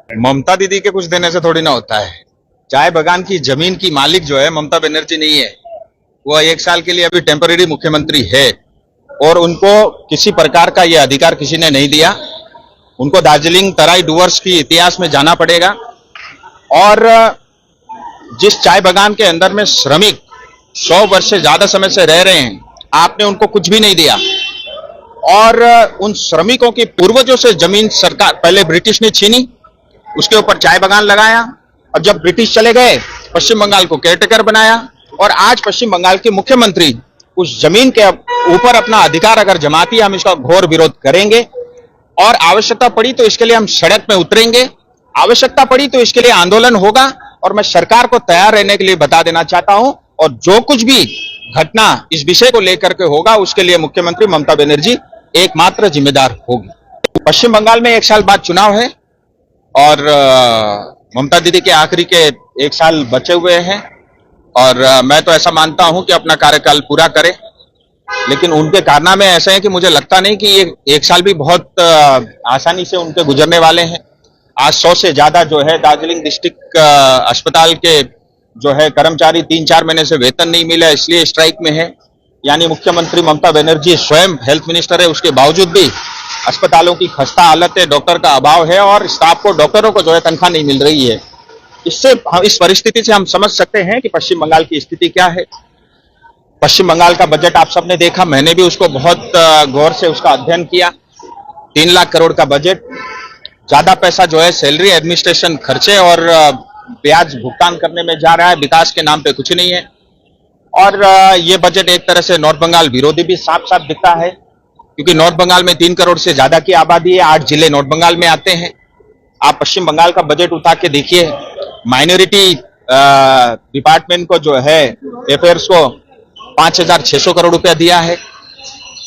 ममता दीदी के कुछ देने से थोड़ी ना होता है। चाय बगान की जमीन की मालिक जो है ममता बनर्जी नहीं है। वो 1 साल के लिए अभी टेम्पररी मुख्यमंत्री है और उनको किसी प्रकार का ये अधिकार किसी ने नहीं दिया। उनको दार्जिलिंग तराई डूवर्स की इतिहास में जाना पड़ेगा। और जिस चाय बगान के अंदर में श्रमिक 100 वर्ष से ज्यादा समय से रह रहे हैं, आपने उनको कुछ भी नहीं दिया। और उन श्रमिकों की पूर्वजों से जमीन सरकार पहले ब्रिटिश ने छीनी, उसके ऊपर चाय बगान लगाया और जब ब्रिटिश चले गए पश्चिम बंगाल को केयरटेकर बनाया और आज पश्चिम बंगाल के मुख्यमंत्री उस जमीन के ऊपर अपना अधिकार अगर जमाती है, हम इसका घोर विरोध करेंगे और आवश्यकता पड़ी तो इसके लिए हम सड़क में उतरेंगे, आवश्यकता पड़ी तो इसके लिए आंदोलन होगा। और मैं सरकार को तैयार रहने के लिए बता देना चाहता हूं और जो कुछ भी घटना इस विषय को लेकर के होगा उसके लिए मुख्यमंत्री ममता बनर्जी एकमात्र जिम्मेदार होगी। पश्चिम बंगाल में 1 साल बाद चुनाव है और ममता दीदी के आखिरी के 1 साल बचे हुए हैं और मैं तो ऐसा मानता हूं कि अपना कार्यकाल पूरा करें। लेकिन उनके कारनामे ऐसे हैं कि मुझे लगता नहीं कि ये 1 साल भी बहुत आसानी से उनके गुजरने वाले हैं। आज 100 से ज्यादा जो है दार्जिलिंग डिस्ट्रिक्ट अस्पताल के जो है कर्मचारी 3-4 महीने से वेतन नहीं मिला, इसलिए स्ट्राइक में है। यानी मुख्यमंत्री ममता बनर्जी स्वयं हेल्थ मिनिस्टर है, उसके बावजूद भी अस्पतालों की खस्ता हालत है, डॉक्टर का अभाव है और स्टाफ को, डॉक्टरों को जो है तनख्वाह नहीं मिल रही है। इस परिस्थिति से हम समझ सकते हैं कि पश्चिम बंगाल की स्थिति क्या है। पश्चिम बंगाल का बजट आप सबने देखा, मैंने भी उसको बहुत गौर से उसका अध्ययन किया। 3 लाख करोड़ का बजट, ज्यादा पैसा जो है सैलरी, एडमिनिस्ट्रेशन खर्चे और ब्याज भुगतान करने में जा रहा है, विकास के नाम पे कुछ नहीं है। और ये बजट एक तरह से नॉर्थ बंगाल विरोधी भी साफ साफ दिखता है, क्योंकि नॉर्थ बंगाल में 3 करोड़ से ज्यादा की आबादी है, 8 जिले नॉर्थ बंगाल में आते हैं। आप पश्चिम बंगाल का बजट उठा के देखिए, माइनॉरिटी डिपार्टमेंट को जो है अफेयर्स को 5,600 करोड़ रुपया दिया है।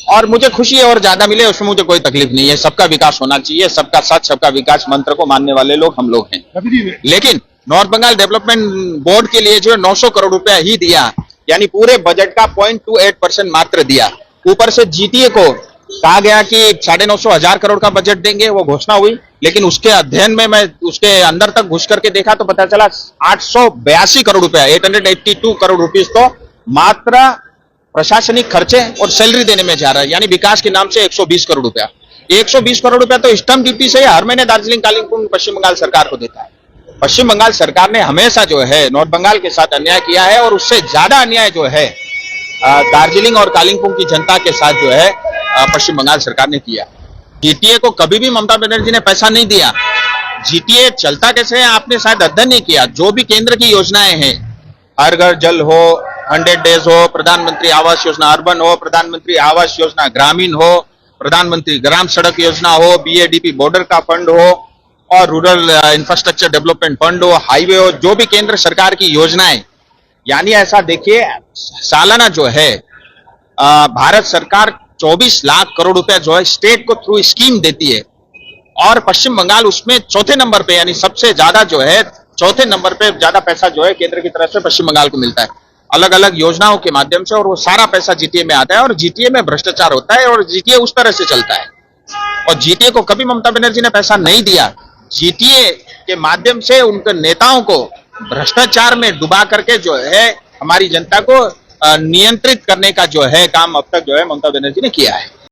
और मुझे खुशी है और ज्यादा मिले उसमें मुझे कोई तकलीफ नहीं है। सबका विकास होना चाहिए, सबका साथ सबका विकास मंत्र को मानने वाले लोग हम लोग हैं। लेकिन नॉर्थ बंगाल डेवलपमेंट बोर्ड के लिए जो है 900 करोड़ रुपया ही दिया, यानी पूरे बजट का 0.28% मात्र दिया। ऊपर से जीटीए को कहा गया कि 950,000 करोड़ का बजट देंगे, वो घोषणा हुई, लेकिन उसके अध्ययन में मैं उसके अंदर तक घुस करके देखा तो पता चला 882 करोड़ रुपया, 882 करोड़ रुपीज तो मात्र प्रशासनिक खर्चे और सैलरी देने में जा रहा है। यानी विकास के नाम से 120 करोड़ रुपया, 120 करोड़ रुपया तो स्टैंप ड्यूटी से हर महीने दार्जिलिंग कालिम्पोंग पश्चिम बंगाल सरकार को देता है। पश्चिम बंगाल सरकार ने हमेशा जो है नॉर्थ बंगाल के साथ अन्याय किया है और उससे ज्यादा अन्याय जो है दार्जिलिंग और कालिम्पोंग की जनता के साथ जो है पश्चिम बंगाल सरकार ने किया। जीटीए को कभी भी ममता बनर्जी ने पैसा नहीं दिया। जीटीए चलता कैसे है आपने शायद अध्ययन नहीं किया। जो भी केंद्र की योजनाएं हैं, हर घर जल हो, 100 डेज हो, प्रधानमंत्री आवास योजना अर्बन हो, प्रधानमंत्री आवास योजना ग्रामीण हो, प्रधानमंत्री ग्राम सड़क योजना हो, बीएडीपी बॉर्डर का फंड हो और रूरल इंफ्रास्ट्रक्चर डेवलपमेंट फंड हो, हाईवे हो, जो भी केंद्र सरकार की योजनाएं, यानी ऐसा देखिए सालाना जो है भारत सरकार 24 लाख करोड़ रुपया जो है स्टेट को थ्रू स्कीम देती है और पश्चिम बंगाल उसमें चौथे नंबर पे, यानी सबसे ज्यादा जो है चौथे नंबर पे ज्यादा पैसा जो है केंद्र की तरफ से पश्चिम बंगाल को मिलता है अलग अलग योजनाओं के माध्यम से, और वो सारा पैसा जीटीए में आता है और जीटीए में भ्रष्टाचार होता है और जीटीए उस तरह से चलता है। और जीटीए को कभी ममता बनर्जी ने पैसा नहीं दिया। जीटीए के माध्यम से उनके नेताओं को भ्रष्टाचार में डुबा करके जो है हमारी जनता को नियंत्रित करने का जो है काम अब तक जो है ममता बनर्जी ने किया है।